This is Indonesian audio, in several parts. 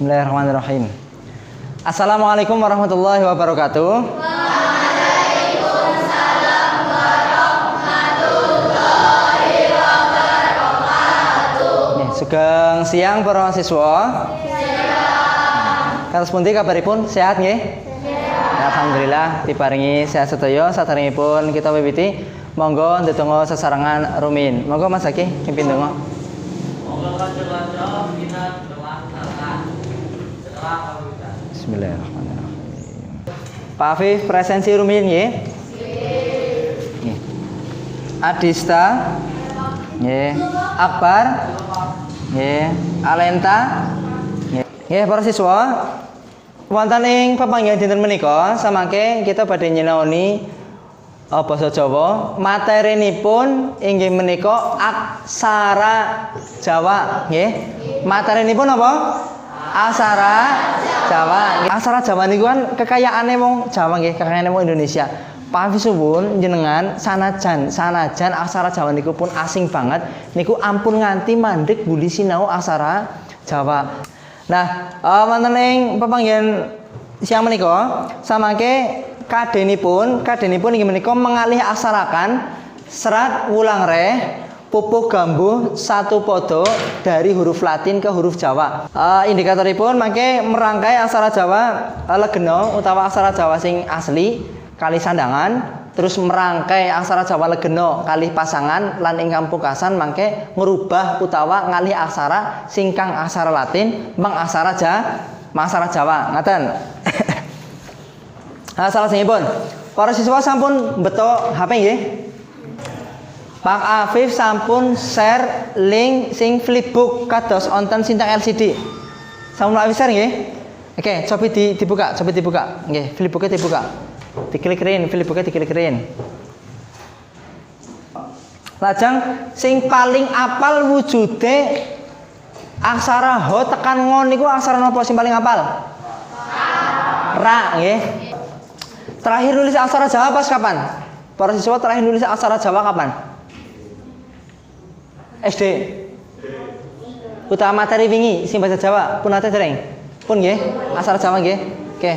Bismillahirrahmanirrahim. Assalamualaikum warahmatullahi wabarakatuh. Waalaikumsalam warahmatullahi wabarakatuh. Sugeng siang para siswa. Siang. Kados pundi kabaripun? Sehat nggih? Sehat. Alhamdulillah diparingi sehat sedaya. Saderengipun kita wiwiti, monggo ndedonga sesarengan rumiyin. Monggo Mas Zaki pimpin donga. Monggo kanca-kanca kita berlaksana setelah pamitan. Bismillahirrahmanirrahim. Pak Afif presensi rumiyin nggih? Nggih. Adista nggih. Akbar nggih. Alenta nggih. Nggih para siswa, wonten ing pepanggihan dinten menika samangke kita badhe nyinaoni basa Jawa. Materinipun inggih menika aksara Jawa nggih. Materinipun apa? Aksara Jawa. Aksara Jawa niku kan kekayaane wong Jawa nggih, kekayaane wong Indonesia. Pak suwun jenengan sanajan aksara Jawa niku pun asing banget, niku ampun nganti mandek buli sinau aksara Jawa. Nah, wonten ing pepanggihan siang menika samangke kadenipun inggih menika mengalih aksarakan serat wulang reh pupuh gambuh satu podo dari huruf Latin ke huruf Jawa. Indikatoripun mangke merangkai aksara Jawa legena utawa aksara Jawa sing asli kali sandangan, terus merangkai aksara Jawa legena kali pasangan lan ingkang pungkasan mangke ngerubah utawa ngalih aksara singkang aksara Latin mang aksara Jawa. Ngaten. Salajengipun para siswa sampun beto HP nggih. Pak Afif sampun share link sing flipbook kados onten sintang LCD. Sampun Pak Afif share nggih? Oke, coba dibuka. Nggih, flipbooknya dibuka. Diklik-klikin, flipbooknya diklik-klikin. Lajeng sing paling apal wujude aksara ho tekan ngon niku aksara napa sing paling apal? Ra, nggih. Terakhir nulis aksara Jawa pas kapan? Para siswa terakhir nulis aksara Jawa kapan? SD. Utawa materi wingi sing bahasa Jawa pun ate dereng? Pun nggih, aksara Jawa nggih. Oke.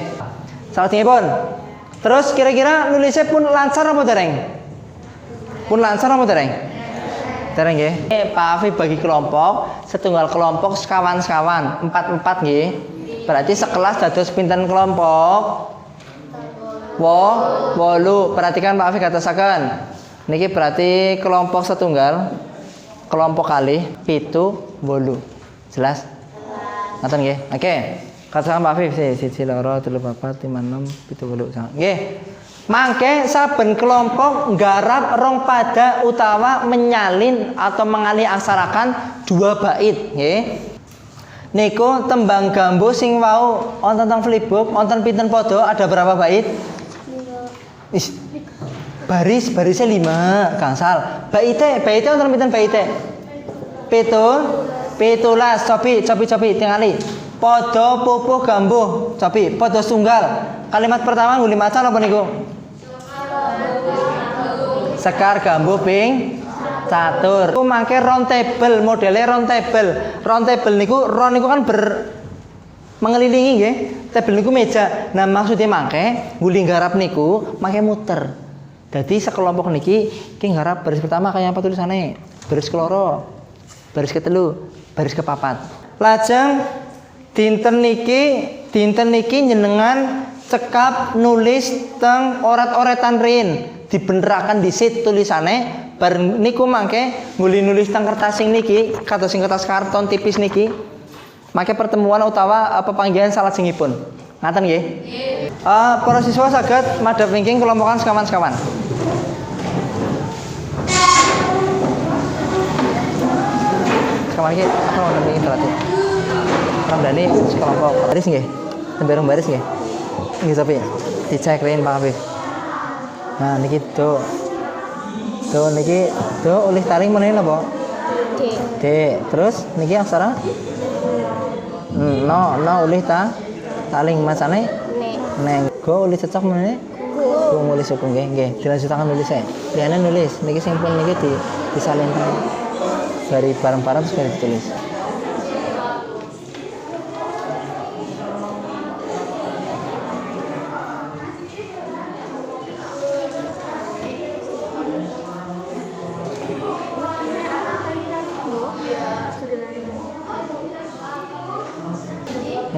Salajengipun. Terus kira-kira nulisnya pun lancar apa dereng? Pun lancar apa dereng? Dereng nggih. Pak Afif bagi kelompok, setunggal kelompok sekawan-sekawan, 4-4 nggih. Berarti sekelas dados pinten kelompok? 8. Perhatikan Pak Afif katasaken. Niki berarti kelompok setunggal, kelompok kali 7, 8. Jelas? Ngoten nggih. Oke. Katakan Pak Afif 1 2 3 4 5 6 7 8. Nggih. Mangke saben kelompok nggarap rong pada utawa menyalin atau mengalih aksarakan 2 bait nggih. Niku tembang gambuh sing wau wonten teng flipbook wonten pinten padha ada berapa bait? Barisnya 5 gangsal. Baite wonten pinten baite? 17. Cobi tingali. Padha pupuh gambuh. Cobi padha tunggal. Kalimat pertama nguli maca apa niku? Sekar gambuh ping catur. Iku mangke round table, modele round table. Round table niku round niku kan mengelilingi nggih. Table niku meja. Nah, maksudnya mangke nguli garap niku mangke muter. Jadi sekelompok niki ki nggarap baris pertama kaya apa tulisannya? Baris keloro, baris ketelu, baris kepapat. Lajeng dinten niki jenengan cekap nulis teng oret-oretan rin, dibeneraken dhisit tulisane. Bar niku mangke nguli nulis teng kertas sing niki, kados sing kertas karton tipis niki. Mangke pertemuan utawa pepanggihan salajengipun. Ngaten nggih? Nggih. Para siswa saged madhep wingking kelompokan sekawan-sekawan. Sekawan iki apa ngono iki berarti? Ramdhani sekelompok. Baris nggih? Temberong baris nggih? Nggih tapi dicek rin Pak Afif. Nah niki do niki do oleh taring meneh napa? D. Terus niki aksara? No oleh taling macane? Neng. Go oleh cecok meneh? Go nulis suku nggih. Dilanjutaken nulis ae. Liyane nulis niki sing pun niki disalin dari bareng-bareng terus ditulis.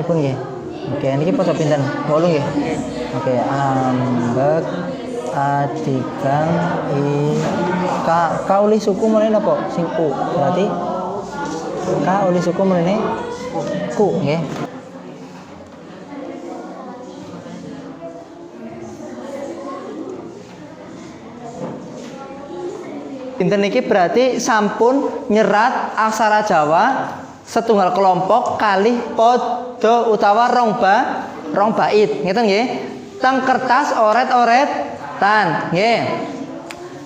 pripun nggih? Oke, niki foto pinten? 8 nggih. Oke, ambek adikang ka uli suku meneh napa? Sing u. Berarti ka uli suku meneh ku nggih. Pinten niki berarti sampun nyerat aksara Jawa setunggal kelompok kalih podo utawa rong bait. Ngeten nggih. Teng kertas oret-oretan nggih.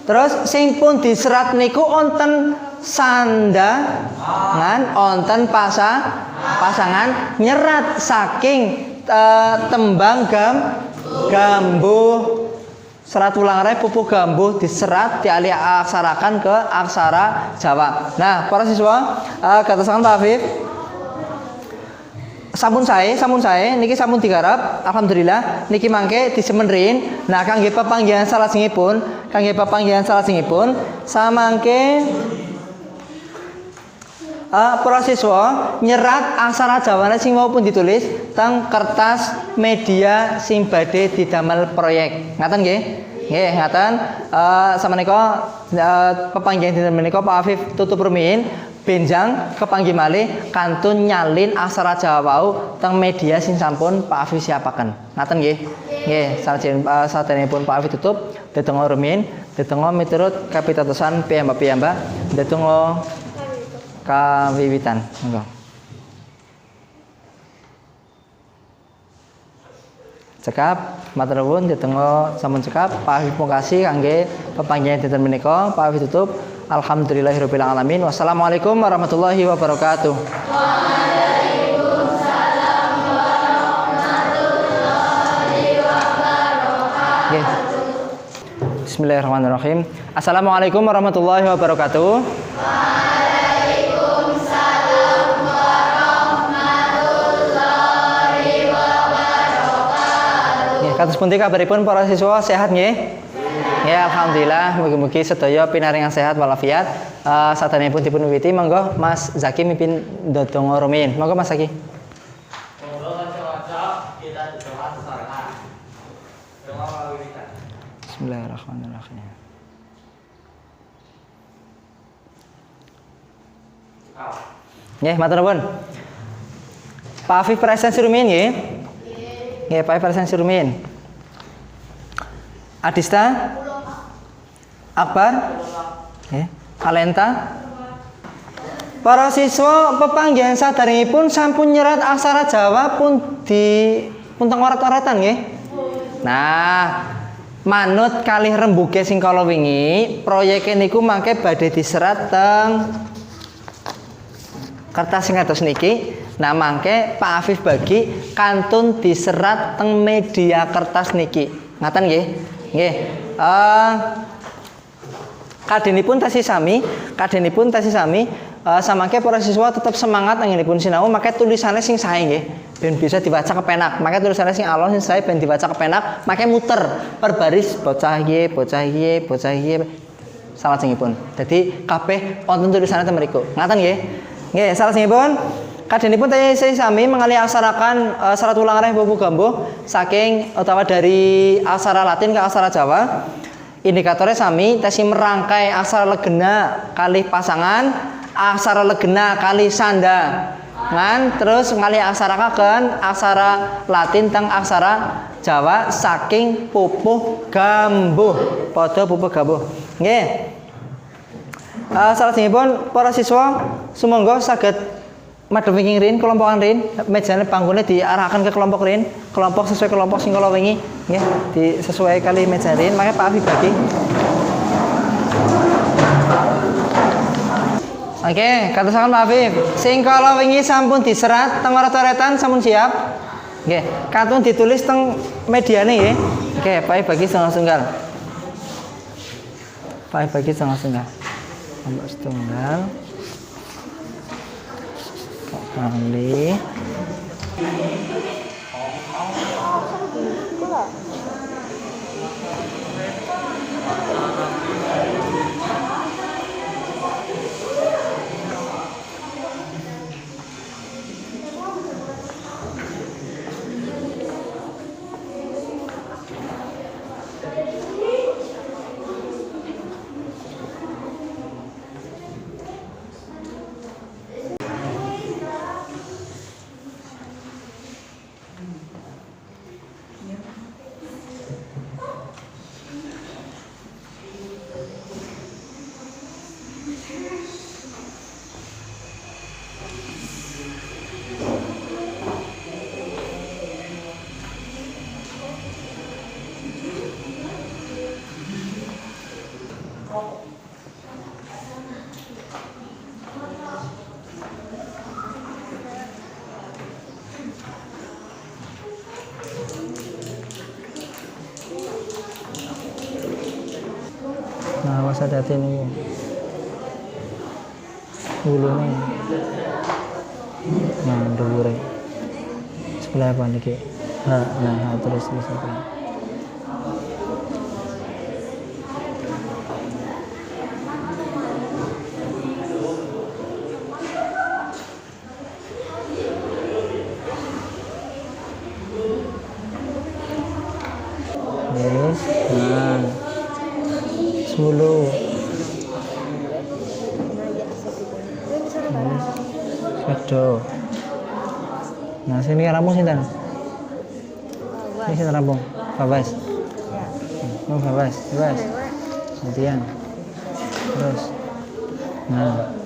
Terus sing pun diserat niku wonten sandangan, wonten pasangan nyerat saking tembang gambuh. Serat ulang reh pupuh gambuh diserat dialih aksarakan ke aksara Jawa. Nah, para siswa, katakan Pak Afif. Sampun sae niki sampun digarap. Alhamdulillah niki mangke disemenrin. Nah, kangge pepanggihan salajengipun samangke para siswa nyerat aksara Jawane sing maupun ditulis teng kertas media sing badhe didamel proyek. Ngaten nggih? Nggih, ngaten. Sameneika pepanggihan dinten menika Pak Afif tutup rumiyin benjang kepanggih malih kantun nyalin aksara Jawa wau teng media sing sampun Pak Afif siapaken. Ngaten nggih? Nggih, saderengipun Pak Afif tutup dedonga rumiyin, dedonga miturut kapitadosan piyambak-piyambak, dedonga kawiwitan. Monggo. Cekap, matur nuwun ditengok sampun cekap. Pak Afif mukasi kangge pepanggihan dinten menika. Pak Afif tutup. Alhamdulillahirabbil alamin. Wassalamualaikum warahmatullahi wabarakatuh. Waalaikumsalam warahmatullahi wabarakatuh. Bismillahirrahmanirrahim. Assalamualaikum warahmatullahi wabarakatuh. Kados pundi kabaripun para siswa, sehat nggih? Ya, alhamdulillah, mugi-mugi sedaya pinaringan sehat walafiat. Sadanipun dipun wiwiti, monggo Mas Zaki mimpin ndedonga rumiyin. Monggo Mas Zaki. Monggo kanca-kanca kita doa sesarengan. Doa wiwitan. Bismillahirrahmanirrahim. Nggih, matur nuwun. Pak Afif presensi rumiyin nggih? Nggih, Pak Afif presensi rumiyin. Adista, Akbar, Alenta. Para siswa pepanggihan saderengipun sampun nyerat aksara Jawa pun teng oret-oretan nggih. Nah, manut kalih rembuge sing kala wingi, proyeke niku mangke badhe diserat teng kertas sing kados niki. Nah, mangke Pak Afif bagi kantun diserat teng media kertas niki. Ngaten nggih? Nggih. Kadenipun tasih sami, samangke para siswa tetap semangat anggenipun sinau, make tulisannya sing sae nggih, ben bisa dibaca kepenak. Make tulisannya sing alon sing sae ben dibaca kepenak, make muter per baris bocah iki, salajengipun. Dadi kabeh wonten tulisannya ten mriku. Ngaten nggih? Nggih, salajengipun kadenipun tasih sami mengalih aksarakan serat ulang reh pupuh gambuh saking utawa dari aksara Latin ke aksara Jawa. Indikatornya sami, tasih merangkai aksara legena kali pasangan, aksara legena kali sandangan, terus ngalih aksarakaken aksara Latin teng aksara Jawa saking pupuh gambuh, padha pupuh gambuh. Nggih. Salajengipun para siswa sumangga saged madhep wingking rin, kelompokan rin, mejane panggone diarahkan ke kelompok rin, kelompok sesuai kelompok sing kala wingi, nggih, disesuai kali meja rin, maka Pak Afif bagi. Oke, katakan Pak Afif, sing kala wingi sampun diserat teng oret-oretan sampun siap. Nggih, kantun ditulis teng mediane nggih. Oke, Pak Afif bagi setengah-setengah. Pak Afif bagi setengah-setengah. Nomor setunggal. Kali Nah, awas hati-hati nih. Bulu nih. Nah, dhuwure. Sebelah apa nih? Nah, terus apa? Yes. Nah. 10. Sedo. Nah, sini rampung sinten? Ini sinten rampung? Babas. Oh, babas. Gantian. Terus. Nah.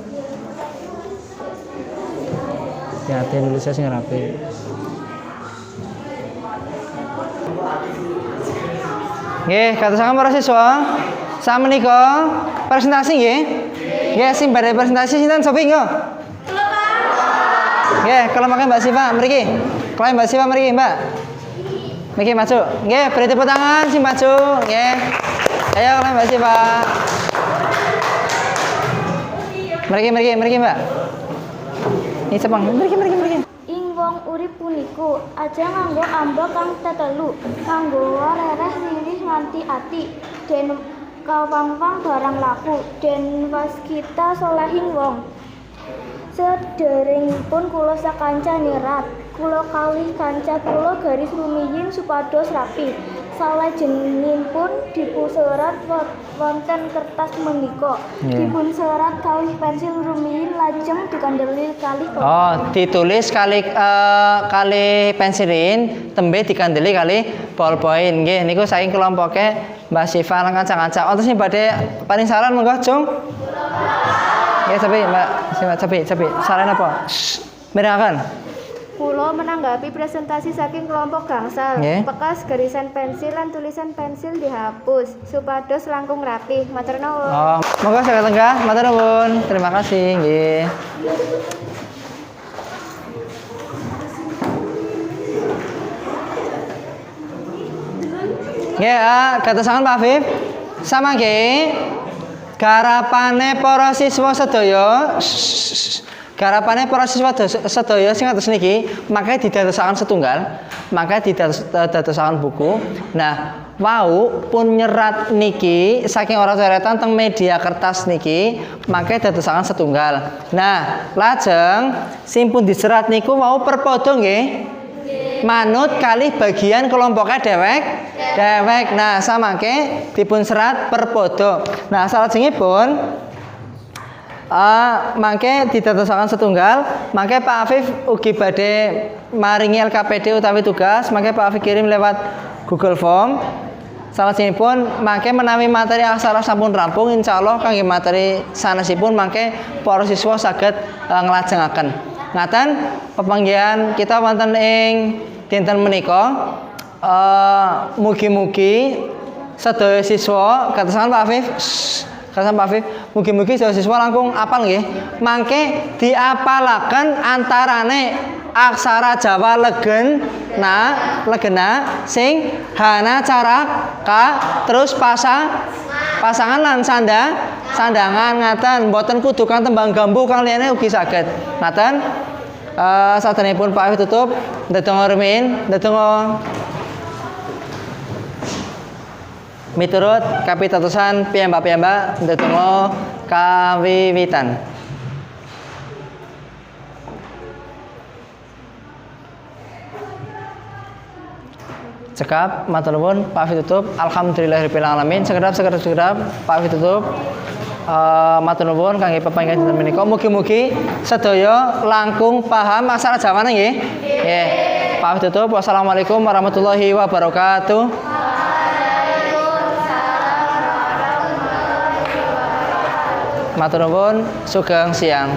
Hati dulu saya sing rapi. Nggih, katakan para siswa. Sakmenika presentasi nggih. Nggih, sing badhe presentasi sinten sapa nggih? Nggih, kalau makan Mbak Siva mriki. Kalau Mbak Siva mriki, Mbak. Mriki maju. Nggih, beri tepuk tangan sing maju. Nggih. Ayo kalau Mbak Siva. Mriki, Mbak. Ini cepang. Mriki. Ing wong urip puniku aja nganggo amba kang tetelu, nganggo rereh lirih nganti ati, den kawang-wang barang laku, den waskita solehing wong. Sederengipun kula sakanca nirat, kula kalih kanca kula garis rumiyin supados rapi. Salajengipun dipunserat wonten kertas menika. Dipunserat kalih pensil rumiyin lajeng dikandeli kalih pulpen. Oh, ditulis kalih pensilin, tembe dikandeli kalih ballpoint. Nggih, niku saking kelompoke Mbak Siva lan kanca-kanca. Wonten sing badhe paring saran monggo, Jung. Ya, Mbak Siva, saran apa? Mirakan. Kula menanggapi presentasi saking kelompok gangsal. Bekas garisan pensil lan tulisan pensil dihapus supados langkung rapi. Matur nuwun. Oh, monggo saged tenggah. Matur nuwun. Terima kasih, nggih. Nggih, katasangan Pak Afif. Sama nggih. Garapane para siswa sedaya. Garapane para siswa sedaya sing atus niki mangke didadosaken setunggal, mangke didadosaken buku. Nah, wau pun nyerat niki saking ora coretan teng media kertas niki mangke dadosaken setunggal. Nah, lajeng sing pun diserat niku wau perpodo nggih. Manut kalih bagian kelompoknya dewek. Nah, samangke dipun serat perpodo. Nah, salajengipun mangke didadosaken setunggal, mangke Pak Afif ugi badhe maringi LKPD utawi tugas, mangke Pak Afif kirim lewat Google Form. Salajengipun mangke menawi materi aksara sampun rampung, insyaallah kangge materi sanesipun mangke para siswa saged nglajengaken. Ngaten pepanggihan kita wonten ing dinten menika. Mugi-mugi sedaya siswa katasan Pak Afif. Mugi-mugi siswa langkung apal nggih. Mangke diapalaken antarane aksara Jawa legena sing hana carak ka terus pasangan lan sandangan ngaten mboten kudu kang tembang gambu kang liyane ugi saged. Ngaten saderengipun Pak Afif tutup ndedonga rumiyin ndedonga miturut kapitadosan piyambak-piyambak ndedonga kawiwitan. Cekap matur nuwun Pak Afif tutup. Alhamdulillahirabbil alamin. Sekedap Pak Afif tutup. Matur nuwun kangge pepanggihan dinten menika. Mugi-mugi sedaya langkung paham aksara Jawane nggih. Nggih. Pak Afif tutup. Wassalamualaikum warahmatullahi wabarakatuh. Matur nuwun, sugeng siang.